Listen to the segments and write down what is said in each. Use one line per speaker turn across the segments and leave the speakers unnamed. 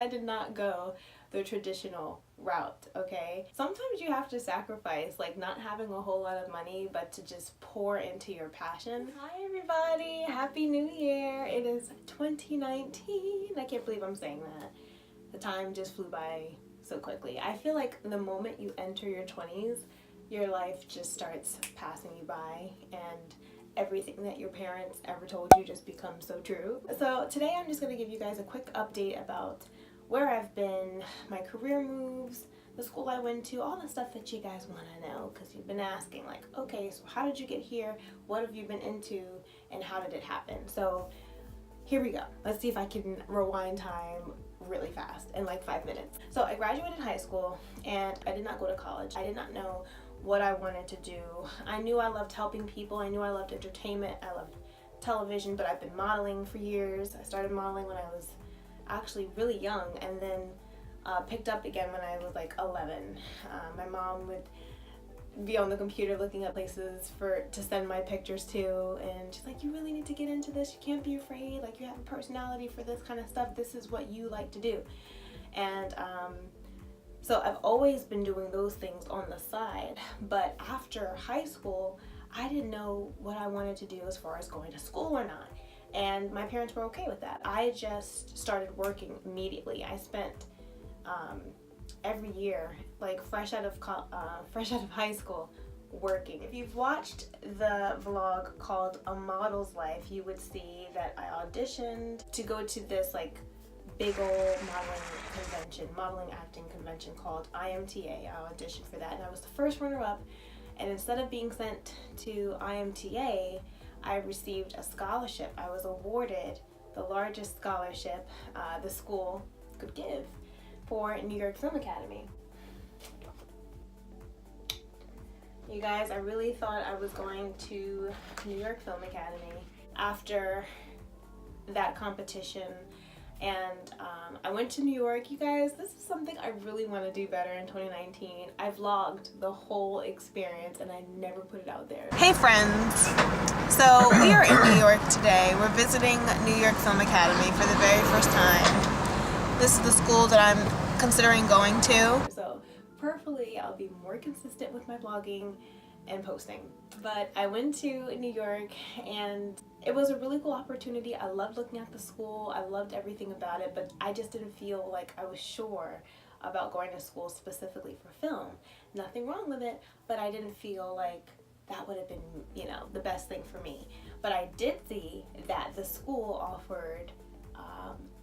I did not go the traditional route, okay? Sometimes you have to sacrifice, like not having a whole lot of money, but to just pour into your passion. Hi everybody, Happy New Year. It is 2019. I can't believe I'm saying that. The time just flew by so quickly. I feel like the moment you enter your 20s, your life just starts passing you by and everything that your parents ever told you just becomes so true. So today I'm just going to give you guys a quick update about where I've been, my career moves, the school I went to, all the stuff that you guys want to know, because you've been asking like, okay, so how did you get here? What have you been into? And how did it happen? So here we go. Let's see if I can rewind time really fast in like 5 minutes. So I graduated high school and I did not go to college. I did not know what I wanted to do. I knew I loved helping people. I knew I loved entertainment. I loved television, but I've been modeling for years. I started modeling when I was actually really young, and then picked up again when I was like 11. My mom would be on the computer looking up places to send my pictures to, and she's like, you really need to get into this, you can't be afraid, like you have a personality for this kind of stuff, this is what you like to do. And so I've always been doing those things on the side, but after high school I didn't know what I wanted to do as far as going to school or not. And my parents were okay with that. I just started working immediately. I spent every year, like fresh out of high school, working. If you've watched the vlog called A Model's Life, you would see that I auditioned to go to this like big old modeling acting convention called IMTA. I auditioned for that, and I was the first runner-up. And instead of being sent to IMTA, I received a scholarship. I was awarded the largest scholarship the school could give for New York Film Academy. You guys, I really thought I was going to New York Film Academy after that competition, and I went to New York. You guys, this is something I really want to do better in 2019. I vlogged the whole experience and I never put it out there. Hey friends! So we are in New York today. We're visiting New York Film Academy for the very first time. This is the school that I'm considering going to. So prayerfully I'll be more consistent with my vlogging and posting. But I went to New York and it was a really cool opportunity. I loved looking at the school. I loved everything about it, but I just didn't feel like I was sure about going to school specifically for film. Nothing wrong with it, but I didn't feel like that would have been, you know, the best thing for me. But I did see that the school offered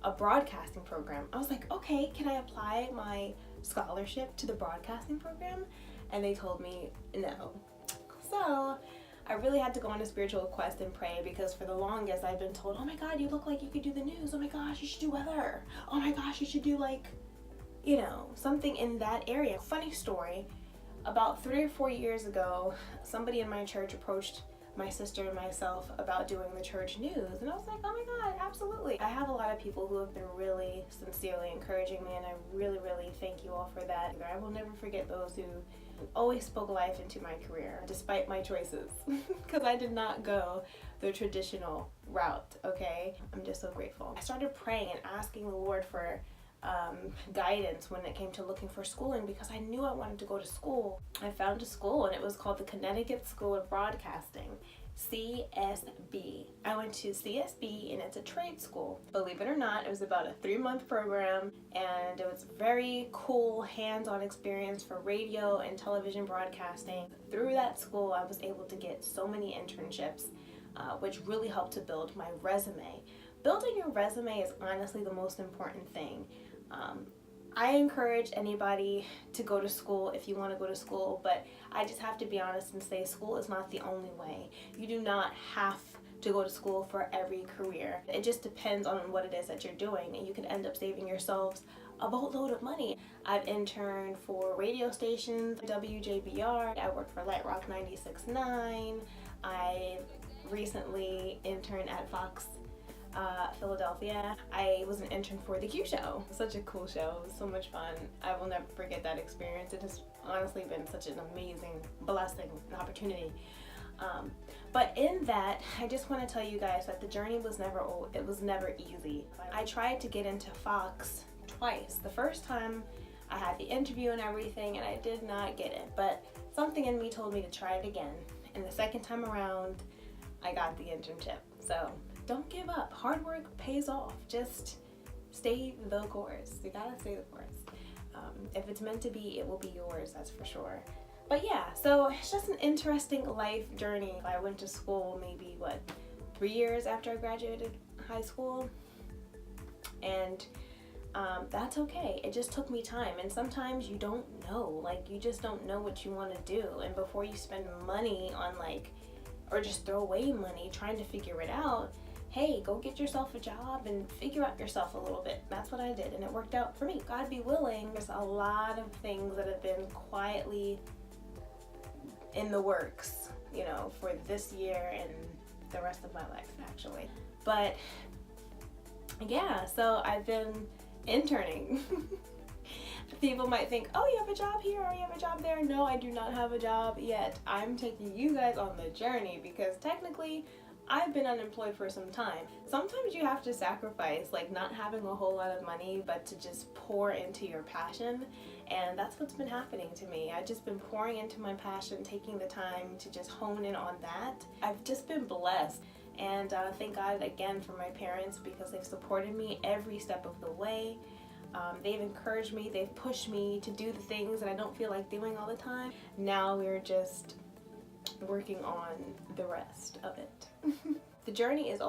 a broadcasting program. I was like, okay, can I apply my scholarship to the broadcasting program? And they told me no. So I really had to go on a spiritual quest and pray, because for the longest I've been told, oh my god, you look like you could do the news, oh my gosh, you should do weather, oh my gosh, you should do like, you know, something in that area. Funny story, about 3 or 4 years ago, somebody in my church approached my sister and myself about doing the church news, and I was like, oh my god, absolutely. I have a lot of people who have been really sincerely encouraging me, and I really thank you all for that. I will never forget those who always spoke life into my career despite my choices, because I did not go the traditional route, okay? I'm just so grateful. I started praying and asking the Lord for guidance when it came to looking for schooling, because I knew I wanted to go to school. I found a school and it was called the Connecticut School of Broadcasting, CSB. I went to CSB and it's a trade school. Believe it or not, it was about a 3-month program, and it was very cool hands-on experience for radio and television broadcasting. Through that school I was able to get so many internships, which really helped to build my resume. Building your resume is honestly the most important thing. I encourage anybody to go to school if you want to go to school, but I just have to be honest and say school is not the only way. You do not have to go to school for every career. It just depends on what it is that you're doing, and you can end up saving yourselves a boatload of money. I've interned for radio stations, WJBR, I worked for Light Rock 96.9, I recently interned at Fox Philadelphia. I was an intern for the Q Show. Such a cool show. It was so much fun. I will never forget that experience. It has honestly been such an amazing blessing and opportunity. But in that, I just want to tell you guys that the journey was never easy. I tried to get into Fox twice. The first time I had the interview and everything and I did not get it, but something in me told me to try it again. And the second time around, I got the internship. So don't give up. Hard work pays off. Just stay the course. You gotta stay the course. If it's meant to be, it will be yours, that's for sure. But yeah, so it's just an interesting life journey. I went to school maybe, 3 years after I graduated high school. And that's okay. It just took me time. And sometimes you don't know, like you just don't know what you want to do. And before you spend money on or just throw away money trying to figure it out, hey, go get yourself a job and figure out yourself a little bit. That's what I did, and it worked out for me. God be willing, there's a lot of things that have been quietly in the works, for this year and the rest of my life, actually. But yeah, so I've been interning. People might think, oh, you have a job here or you have a job there. No, I do not have a job yet. I'm taking you guys on the journey because technically I've been unemployed for some time. Sometimes you have to sacrifice, not having a whole lot of money, but to just pour into your passion. And that's what's been happening to me. I've just been pouring into my passion, taking the time to just hone in on that. I've just been blessed. And thank God again for my parents because they've supported me every step of the way. They've encouraged me, they've pushed me to do the things that I don't feel like doing all the time. Now we're just working on the rest of it. The journey is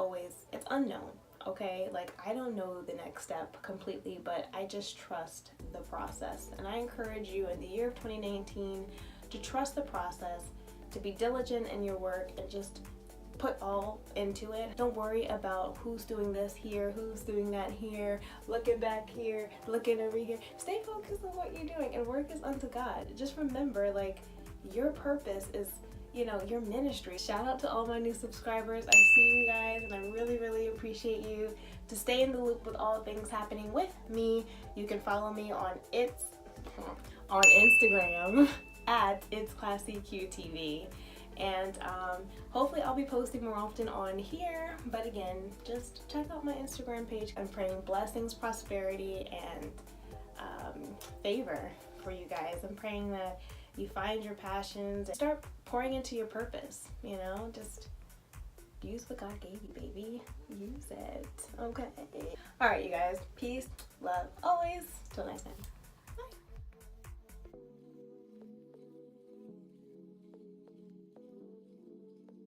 it's unknown, okay? I don't know the next step completely, but I just trust the process. And I encourage you in the year of 2019 to trust the process, to be diligent in your work and just put all into it. Don't worry about who's doing this here, who's doing that here, looking back here, looking over here. Stay focused on what you're doing and work is unto God. Just remember, your purpose is your ministry. Shout out to all my new subscribers. I see you guys and I really, really appreciate you. To stay in the loop with all things happening with me, you can follow me on Instagram at itsclassyqtv. And hopefully I'll be posting more often on here. But again, just check out my Instagram page. I'm praying blessings, prosperity, and favor for you guys. I'm praying that you find your passions and start pouring into your purpose, just use what God gave you, baby. Use it, okay? All right, you guys, peace, love, always. Till next time.